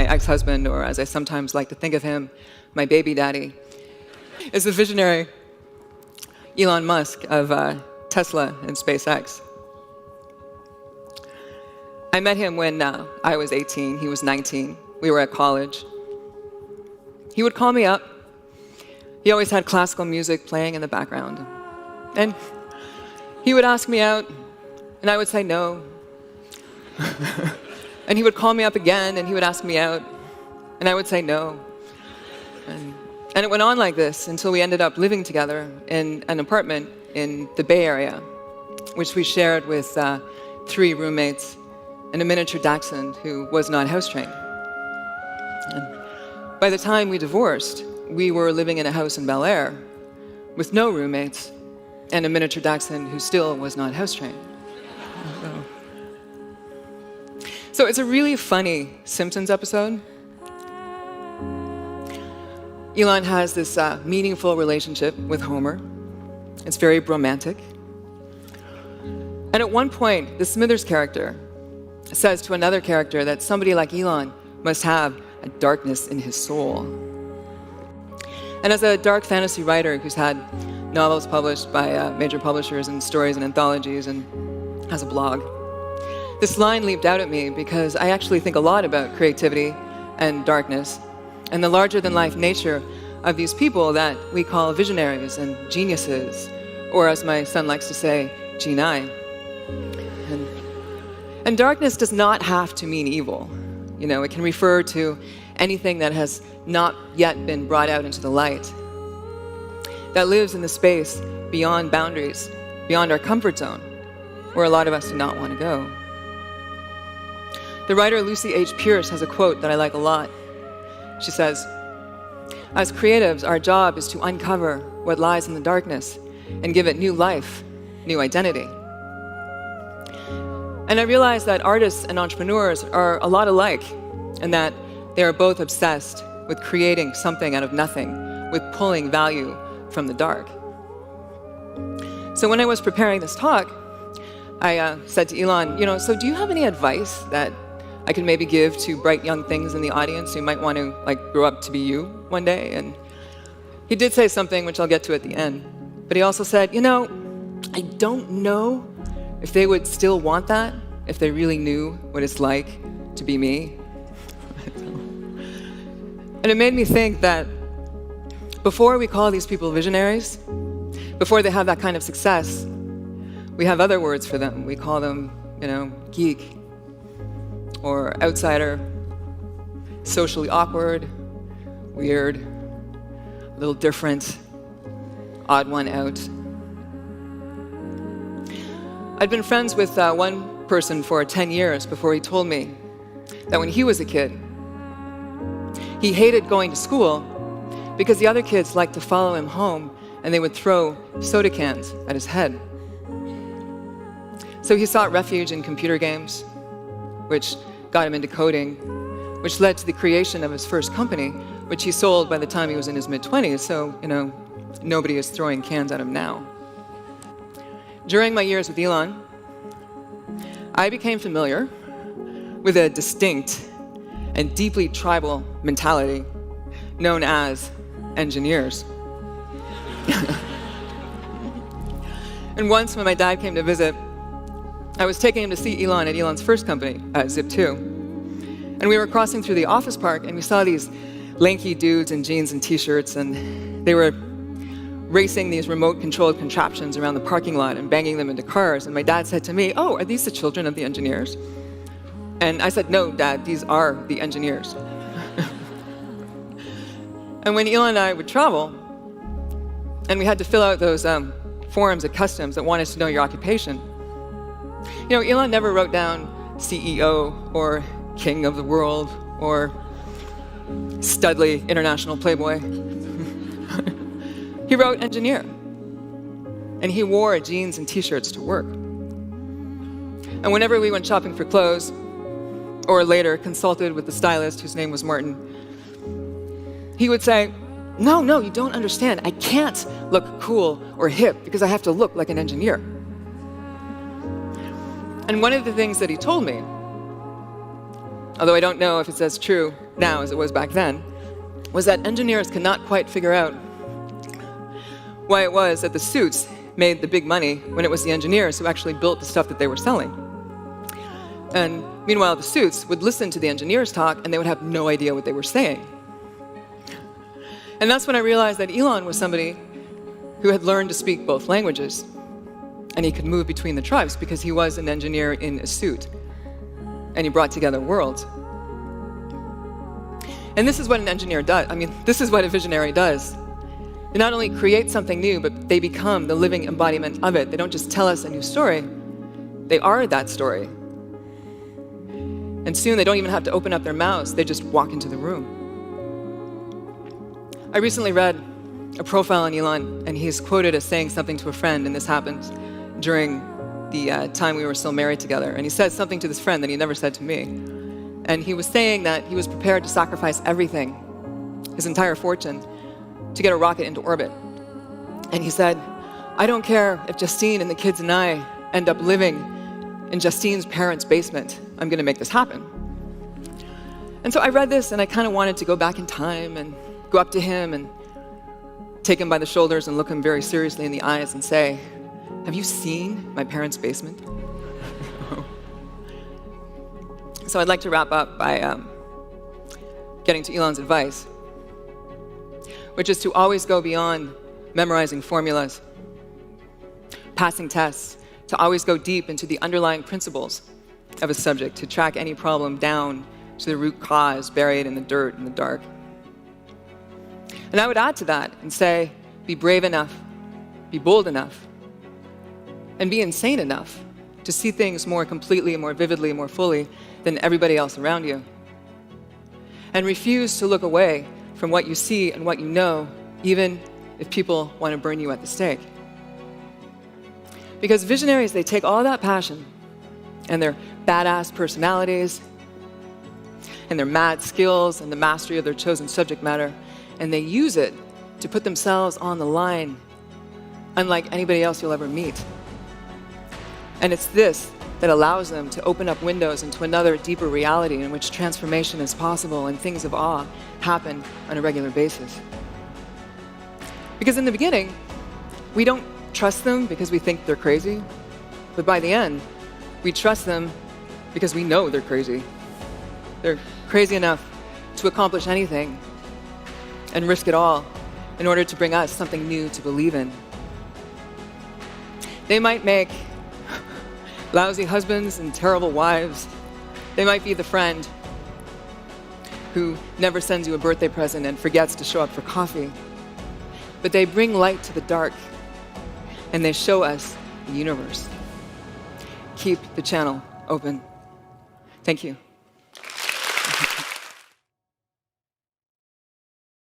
ex-husband, or as I sometimes like to think of him, my baby daddy, is the visionary Elon Musk of Tesla and SpaceX. I met him when I was 18, he was 19. We were at college. He would call me up. He always had classical music playing in the background. And he would ask me out, and I would say no. And he would call me up again, and he would ask me out, and I would say no. And it went on like this until we ended up living together in an apartment in the Bay Area, which we shared with 3 roommates and a miniature dachshund who was not house-trained. And by the time we divorced, we were living in a house in Bel Air with no roommates and a miniature dachshund who still was not house-trained. So it's a really funny Simpsons episode. Elon has this meaningful relationship with Homer. It's very bromantic. And at one point, the Smithers character says to another character that somebody like Elon must have a darkness in his soul. And as a dark fantasy writer who's had novels published by major publishers and stories and anthologies and has a blog, this line leaped out at me because I actually think a lot about creativity and darkness and the larger-than-life nature of these people that we call visionaries and geniuses, or as my son likes to say, genii. And darkness does not have to mean evil. You know, it can refer to anything that has not yet been brought out into the light, that lives in the space beyond boundaries, beyond our comfort zone, where a lot of us do not want to go. The writer Lucy H. Pierce has a quote that I like a lot. She says, "As creatives, our job is to uncover what lies in the darkness and give it new life, new identity." And I realize that artists and entrepreneurs are a lot alike, and that they are both obsessed with creating something out of nothing, with pulling value from the dark. So when I was preparing this talk, I said to Elon, so do you have any advice that I can maybe give to bright young things in the audience who might want to grow up to be you one day? And he did say something which I'll get to at the end, but he also said, I don't know if they would still want that, if they really knew what it's like to be me. And it made me think that before we call these people visionaries, before they have that kind of success, we have other words for them. We call them, geek, or outsider, socially awkward, weird, a little different, odd one out. I'd been friends with one person for 10 years before he told me that when he was a kid, he hated going to school because the other kids liked to follow him home and they would throw soda cans at his head. So he sought refuge in computer games, which got him into coding, which led to the creation of his first company, which he sold by the time he was in his mid-20s, so, nobody is throwing cans at him now. During my years with Elon, I became familiar with a distinct and deeply tribal mentality known as engineers. And once when my dad came to visit, I was taking him to see Elon at Elon's first company, Zip2. And we were crossing through the office park, and we saw these lanky dudes in jeans and t-shirts, and they were racing these remote-controlled contraptions around the parking lot and banging them into cars. And my dad said to me, "Oh, are these the children of the engineers?" And I said, "No, Dad, these are the engineers." And when Elon and I would travel, and we had to fill out those forms at customs that wanted to know your occupation, Elon never wrote down CEO or King of the World or Studley International Playboy. He wrote engineer. And he wore jeans and t-shirts to work. And whenever we went shopping for clothes, or later consulted with the stylist whose name was Martin, he would say, No, you don't understand. I can't look cool or hip because I have to look like an engineer. And one of the things that he told me, although I don't know if it's as true now as it was back then, was that engineers could not quite figure out why it was that the suits made the big money when it was the engineers who actually built the stuff that they were selling. And meanwhile, the suits would listen to the engineers talk and they would have no idea what they were saying. And that's when I realized that Elon was somebody who had learned to speak both languages. And he could move between the tribes because he was an engineer in a suit. And he brought together worlds. And this is what an engineer does. I mean, this is what a visionary does. They not only create something new, but they become the living embodiment of it. They don't just tell us a new story. They are that story. And soon they don't even have to open up their mouths. They just walk into the room. I recently read a profile on Elon, and he's quoted as saying something to a friend, and this happened during the time we were still married together. And he said something to this friend that he never said to me. And he was saying that he was prepared to sacrifice everything, his entire fortune, to get a rocket into orbit. And he said, I don't care if Justine and the kids and I end up living in Justine's parents' basement. I'm going to make this happen. And so I read this, and I kind of wanted to go back in time and go up to him and take him by the shoulders and look him very seriously in the eyes and say, have you seen my parents' basement? So I'd like to wrap up by getting to Elon's advice, which is to always go beyond memorizing formulas, passing tests, to always go deep into the underlying principles of a subject, to track any problem down to the root cause buried in the dirt and the dark. And I would add to that and say, be brave enough, be bold enough, and be insane enough to see things more completely, more vividly, more fully than everybody else around you. And refuse to look away from what you see and what you know, even if people want to burn you at the stake. Because visionaries, they take all that passion and their badass personalities and their mad skills and the mastery of their chosen subject matter, and they use it to put themselves on the line, unlike anybody else you'll ever meet. And it's this that allows them to open up windows into another deeper reality in which transformation is possible and things of awe happen on a regular basis. Because in the beginning, we don't trust them because we think they're crazy, but by the end, we trust them because we know they're crazy. They're crazy enough to accomplish anything and risk it all in order to bring us something new to believe in. They might make lousy husbands and terrible wives. They might be the friend who never sends you a birthday present and forgets to show up for coffee. But they bring light to the dark, and they show us the universe. Keep the channel open. Thank you.